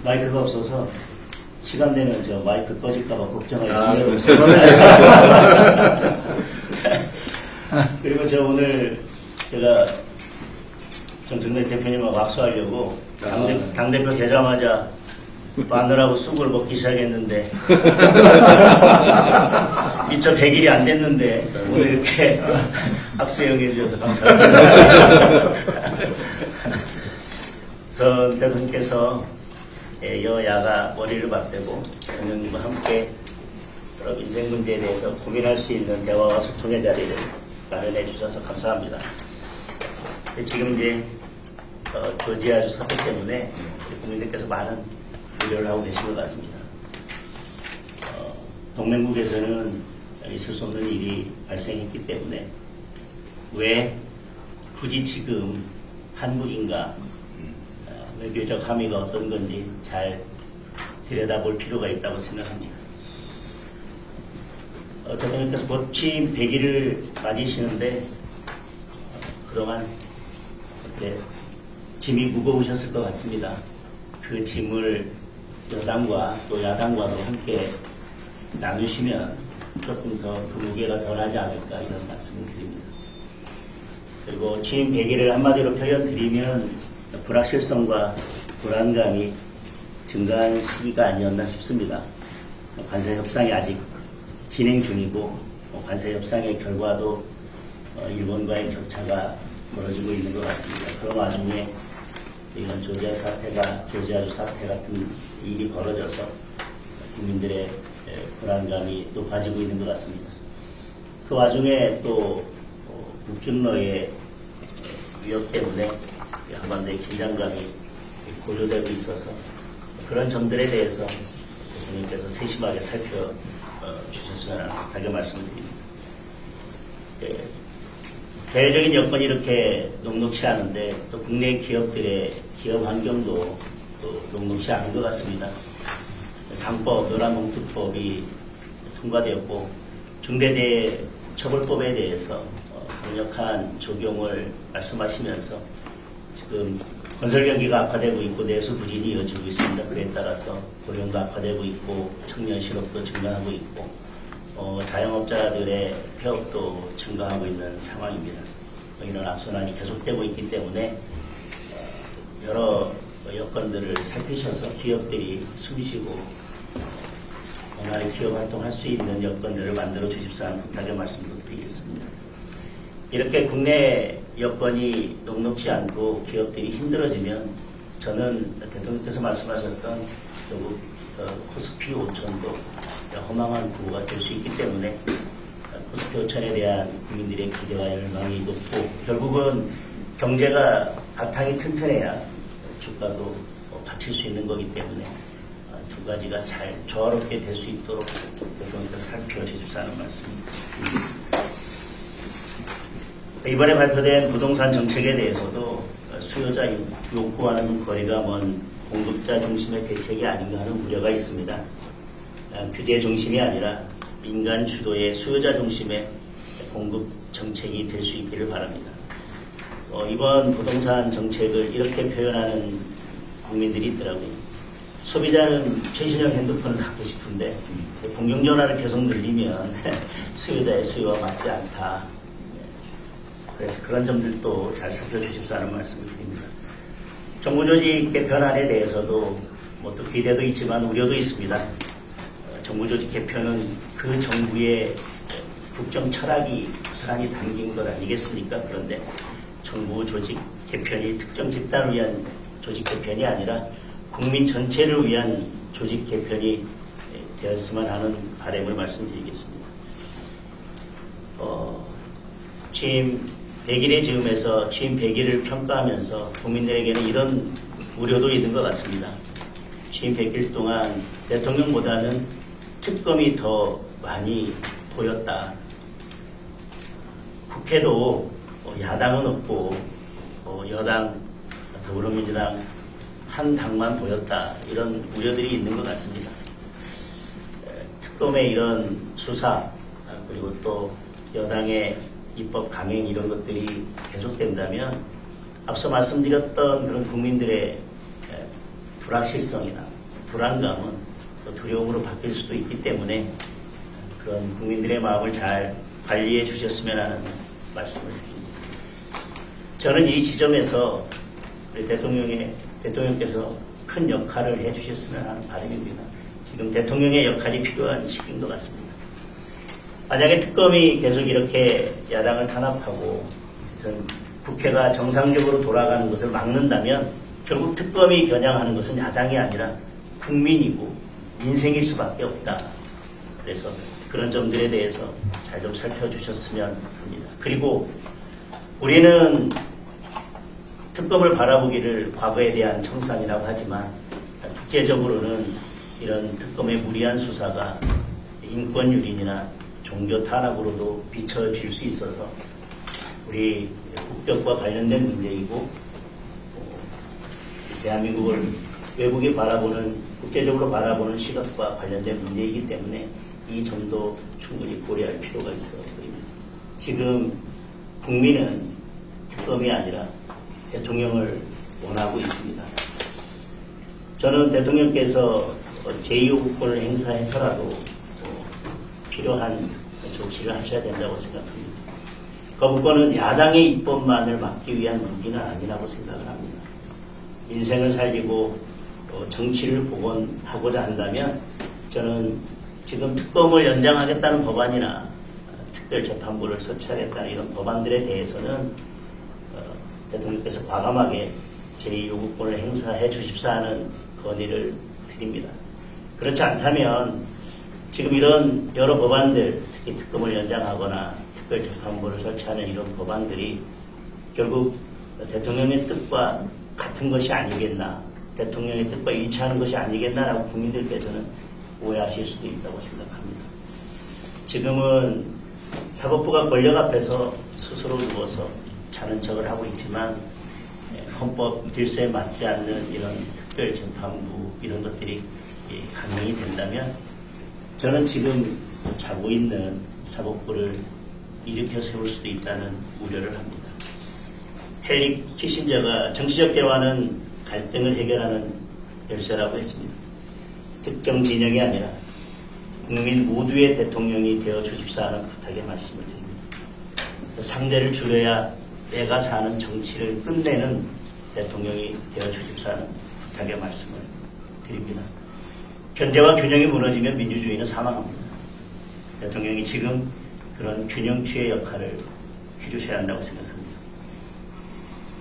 마이크가 없어서 시간 되면 저 마이크 꺼질까봐 걱정을 그리고 저 오늘 제가 정청래 대표님하고 악수하려고 당대표 되자마자 마늘하고 쑥을 먹기 시작했는데 미처 100일이 안 됐는데 오늘 이렇게 악수에 응해주셔서 감사합니다. 우선 대통령께서 여야가 머리를 맞대고 대통령님과 함께 여러 인생 문제에 대해서 고민할 수 있는 대화와 소통의 자리를 마련해 주셔서 감사합니다. 지금 이제 조지아주 사태 때문에 우리 국민들께서 많은 우려를 하고 계신 것 같습니다. 동맹국에서는 있을 수 없는 일이 발생했기 때문에 왜 굳이 지금 한국인가 외교적 함의가 어떤 건지 잘 들여다볼 필요가 있다고 생각합니다. 대통령께서 곧 취임 100일을 맞이시는데 그동안 짐이 무거우셨을 것 같습니다. 그 짐을 여당과 또 야당과도 함께 나누시면 조금 더 그 무게가 덜하지 않을까 이런 말씀을 드립니다. 그리고 취임 100일을 한마디로 표현드리면 불확실성과 불안감이 증가한 시기가 아니었나 싶습니다. 관세 협상이 아직 진행 중이고 관세 협상의 결과도 일본과의 격차가 벌어지고 있는 것 같습니다. 그런 와중에 이런 조지아주 사태 같은 일이 벌어져서 국민들의 불안감이 높아지고 있는 것 같습니다. 그 와중에 또 북중러의 위협 때문에 한반도의 긴장감이 고조되고 있어서 그런 점들에 대해서 대통령께서 세심하게 살펴주셨으면 하게 말씀을 드립니다. 대외적인 여건이 이렇게 녹록치 않은데 또 국내 기업들의 기업 환경도 또 녹록치 않은 것 같습니다. 상법, 노란봉투법이 통과되었고 중대재해처벌법에 대해서 강력한 적용을 말씀하시면서 지금 건설 경기가 악화되고 있고 내수 부진이 이어지고 있습니다. 그에 따라서 고용도 악화되고 있고 청년 실업도 증가하고 있고 자영업자들의 폐업도 증가하고 있는 상황입니다. 이런 악순환이 계속되고 있기 때문에 여러 여건들을 살피셔서 기업들이 숨쉬고 원활히 기업 활동할 수 있는 여건들을 만들어 주십사 하는 부탁의 말씀도 드리겠습니다. 이렇게 국내 여건이 녹록치 않고 기업들이 힘들어지면 저는 대통령께서 말씀하셨던 결국 코스피 5천도 허망한 구호가 될 수 있기 때문에 코스피 5천에 대한 국민들의 기대와 열망이 높고 결국은 경제가 바탕이 튼튼해야 주가도 받칠 수 있는 거기 때문에 두 가지가 잘 조화롭게 될 수 있도록 대통령께서 살펴주십사는 말씀 드리겠습니다. 이번에 발표된 부동산 정책에 대해서도 수요자 욕구와는 거리가 먼 공급자 중심의 대책이 아닌가 하는 우려가 있습니다. 규제 중심이 아니라 민간 주도의 수요자 중심의 공급 정책이 될 수 있기를 바랍니다. 이번 부동산 정책을 이렇게 표현하는 국민들이 있더라고요. 소비자는 최신형 핸드폰을 갖고 싶은데 공중전화를 계속 늘리면 수요자의 수요와 맞지 않다. 그래서 그런 점들도 잘 살펴주십사는 말씀을 드립니다. 정부 조직 개편안에 대해서도 또 기대도 있지만 우려도 있습니다. 정부 조직 개편은 그 정부의 국정 철학이 고스란히 담긴 것 아니겠습니까? 그런데 정부 조직 개편이 특정 집단을 위한 조직 개편이 아니라 국민 전체를 위한 조직 개편이 되었으면 하는 바람을 말씀드리겠습니다. 취임 100일의 즈음에서 취임 100일을 평가하면서 국민들에게는 이런 우려도 있는 것 같습니다. 취임 100일 동안 대통령보다는 특검이 더 많이 보였다. 국회도 야당은 없고 여당 더불어민주당 한 당만 보였다. 이런 우려들이 있는 것 같습니다. 특검의 이런 수사 그리고 또 여당의 입법 강행 이런 것들이 계속된다면 앞서 말씀드렸던 그런 국민들의 불확실성이나 불안감은 또 두려움으로 바뀔 수도 있기 때문에 그런 국민들의 마음을 잘 관리해 주셨으면 하는 말씀을 드립니다. 저는 이 지점에서 우리 대통령께서 큰 역할을 해 주셨으면 하는 바람입니다. 지금 대통령의 역할이 필요한 시기인 것 같습니다. 만약에 특검이 계속 이렇게 야당을 탄압하고 국회가 정상적으로 돌아가는 것을 막는다면 결국 특검이 겨냥하는 것은 야당이 아니라 국민이고 민생일 수밖에 없다. 그래서 그런 점들에 대해서 잘 좀 살펴주셨으면 합니다. 그리고 우리는 특검을 바라보기를 과거에 대한 청산이라고 하지만 국제적으로는 이런 특검의 무리한 수사가 인권 유린이나 종교 탄압으로도 비춰질 수 있어서 우리 국격과 관련된 문제이고 대한민국을 외국이 바라보는 국제적으로 바라보는 시각과 관련된 문제이기 때문에 이 점도 충분히 고려할 필요가 있어 보입니다. 지금 국민은 특검이 아니라 대통령을 원하고 있습니다. 저는 대통령께서 제2요구권을 행사해서라도 필요한 조치를 하셔야 된다고 생각합니다. 거부권은 야당의 입법만을 막기 위한 무기는 아니라고 생각을 합니다. 인생을 살리고 정치를 복원하고자 한다면 저는 지금 특검을 연장하겠다는 법안이나 특별재판부를 설치하겠다는 이런 법안들에 대해서는 대통령께서 과감하게 제2요구권을 행사해 주십사 하는 건의를 드립니다. 그렇지 않다면 지금 이런 여러 법안들, 특히 특검을 연장하거나 특별재판부를 설치하는 이런 법안들이 결국 대통령의 뜻과 같은 것이 아니겠나, 대통령의 뜻과 일치하는 것이 아니겠나라고 국민들께서는 오해하실 수도 있다고 생각합니다. 지금은 사법부가 권력 앞에서 스스로 누워서 자는 척을 하고 있지만 헌법 질서에 맞지 않는 이런 특별재판부 이런 것들이 가능이 된다면 저는 지금 자고 있는 사법부를 일으켜 세울 수도 있다는 우려를 합니다. 헨리 키신저가 정치적 대화는 갈등을 해결하는 열쇠라고 했습니다. 특정 진영이 아니라 국민 모두의 대통령이 되어 주십사 하는 부탁의 말씀을 드립니다. 상대를 줄여야 내가 사는 정치를 끝내는 대통령이 되어 주십사 하는 부탁의 말씀을 드립니다. 견제와 균형이 무너지면 민주주의는 사망합니다. 대통령이 지금 그런 균형추의 역할을 해주셔야 한다고 생각합니다.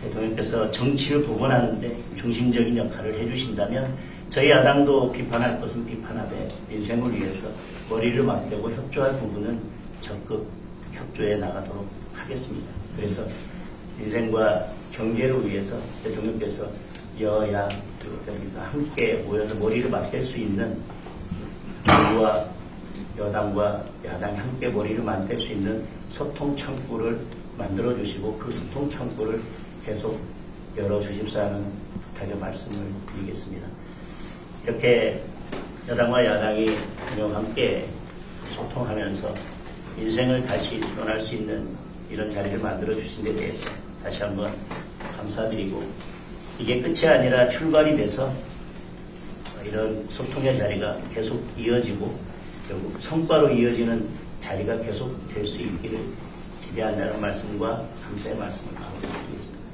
대통령께서 정치를 복원하는데 중심적인 역할을 해주신다면 저희 야당도 비판할 것은 비판하되 민생을 위해서 머리를 맞대고 협조할 부분은 적극 협조해 나가도록 하겠습니다. 그래서 민생과 경제를 위해서 대통령께서 여야 함께 모여서 머리를 맞댈 수 있는 정부와 여당과 야당이 함께 머리를 맞댈 수 있는 소통 창구를 만들어 주시고 그 소통 창구를 계속 열어주십사 하는 부탁의 말씀을 드리겠습니다. 이렇게 여당과 야당이 함께 소통하면서 인생을 다시 일어날 수 있는 이런 자리를 만들어 주신 데 대해서 다시 한번 감사드리고 이게 끝이 아니라 출발이 돼서 이런 소통의 자리가 계속 이어지고 결국 성과로 이어지는 자리가 계속 될 수 있기를 기대한다는 말씀과 감사의 말씀을 마무리드리겠습니다.